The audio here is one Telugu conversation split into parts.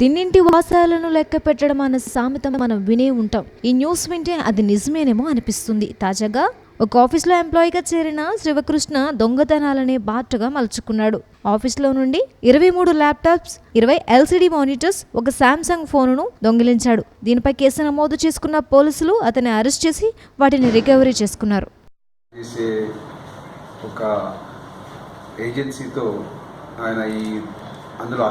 తిన్నింటి వాసాలను లెక్క పెట్టడం అన్న సామెత మనం వినే ఉంటాం. ఈ న్యూస్ వింటే అది నిజమేనేమో అనిపిస్తుంది. తాజాగా ఒక ఆఫీస్లో ఎంప్లాయీగా చేరిన శివకృష్ణ దొంగతనాలనే బాటగా మలుచుకున్నాడు. ఆఫీస్లో నుండి 23 ల్యాప్టాప్స్, 20 LCD మానిటర్స్, ఒక శాంసంగ్ ఫోనును దొంగిలించాడు. దీనిపై కేసు నమోదు చేసుకున్న పోలీసులు అతన్ని అరెస్ట్ చేసి వాటిని రికవరీ చేసుకున్నారు. ఒక ఏజెన్సీతో ఆయన అందులో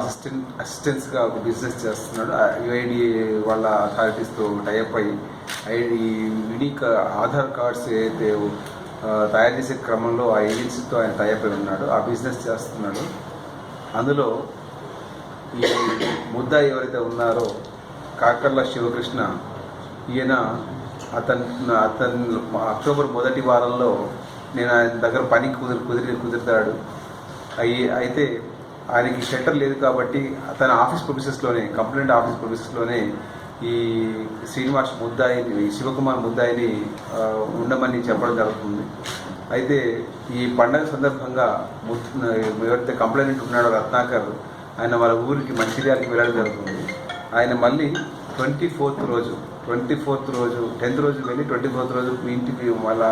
అసిస్టెంట్స్గా ఒక బిజినెస్ చేస్తున్నాడు. యుఐడి వాళ్ళ అథారిటీస్తో టైఅప్ అయ్యి యూనిక్ ఆధార్ కార్డ్స్ ఏదైతే తయారు చేసే క్రమంలో ఆ ఏజెన్సీతో ఆయన టైఅప్ అయి ఉన్నాడు. ఆ బిజినెస్ చేస్తున్నాడు. అందులో ఈ ముద్దాయి ఎవరైతే ఉన్నారో కాకర్ల శివకృష్ణ, ఈయన అతను అక్టోబర్ మొదటి వారంలో నేను ఆయన దగ్గర పని కుదురుతాడు. అయితే ఆయనకి షట్టర్ లేదు కాబట్టి తన ఆఫీస్ ప్రొమిసెస్లోనే, కంప్లైంట్ ఆఫీస్ ప్రొమిసెస్లోనే ఈ శ్రీనివాస్ ముద్దాయిని, శివకుమార్ ముద్దాయిని ఉండమని చెప్పడం జరుగుతుంది. అయితే ఈ పండగ సందర్భంగా ఎవరైతే కంప్లైంట్ ఉన్నాడో రత్నాకర్, ఆయన వాళ్ళ ఊరికి మంచిర్యాలకి వెళ్ళడం జరుగుతుంది. ఆయన మళ్ళీ 24th రోజు 10th రోజు వెళ్ళి 24th రోజు ఇంటికి వాళ్ళ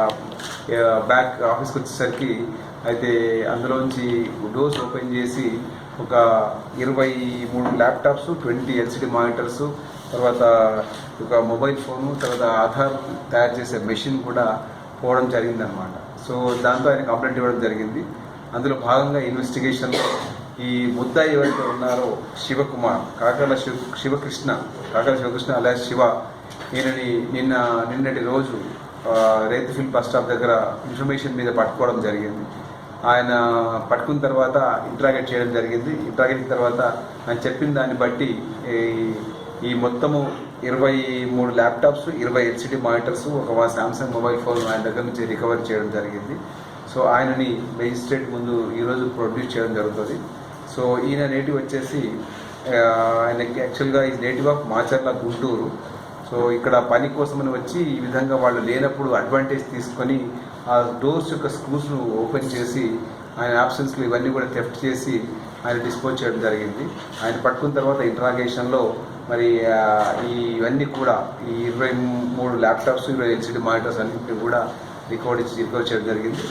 బ్యాక్ ఆఫీస్కి వచ్చేసరికి అయితే అందులోంచి డోర్స్ ఓపెన్ చేసి ఒక 23 ల్యాప్టాప్స్, 20 LCD మానిటర్స్, తర్వాత ఒక మొబైల్ ఫోను, తర్వాత ఆధార్ తయారు చేసే మెషిన్ కూడా పోవడం జరిగిందనమాట. సో దాంతో ఆయన కంప్లైంట్ ఇవ్వడం జరిగింది. అందులో భాగంగా ఇన్వెస్టిగేషన్లో ఈ ముద్దాయి ఎవరైతే ఉన్నారో శివకుమార్, కాకర్ల శివకృష్ణ అలాగే శివ, ఈయనని నిన్నటి రోజు రేతుఫిల్ బస్ స్టాప్ దగ్గర ఇన్ఫర్మేషన్ మీద పట్టుకోవడం జరిగింది. ఆయన పట్టుకున్న తర్వాత ఇంట్రాగేట్ చేయడం జరిగింది. ఇంట్రాగేట్ తర్వాత ఆయన చెప్పిన దాన్ని బట్టి ఈ మొత్తము 23 ల్యాప్టాప్స్, 20 LCD మానిటర్స్, ఒక శాంసంగ్ మొబైల్ ఫోన్ ఆయన దగ్గర నుంచి రికవరీ చేయడం జరిగింది. సో ఆయనని మెజిస్ట్రేట్ ముందు ఈరోజు ప్రొడ్యూస్ చేయడం జరుగుతుంది. సో ఈయన నేటివ్ వచ్చేసి ఆయనకి యాక్చువల్గా ఈ native of Macherla, Guntur. So ఇక్కడ పని కోసమని వచ్చి ఈ విధంగా వాళ్ళు లేనప్పుడు అడ్వాంటేజ్ తీసుకొని ఆ డోర్స్ యొక్క స్క్రూస్ను ఓపెన్ చేసి ఆయన ఆప్షన్స్లో ఇవన్నీ కూడా థెఫ్ట్ చేసి ఆయన డిస్పోజ్ చేయడం జరిగింది. ఆయన పట్టుకున్న తర్వాత ఇంట్రాగేషన్లో మరి ఇవన్నీ కూడా ఈ 23 ల్యాప్టాప్స్, 20 LCD మానిటర్స్ అన్నింటినీ కూడా రికవర్ చేయడం జరిగింది.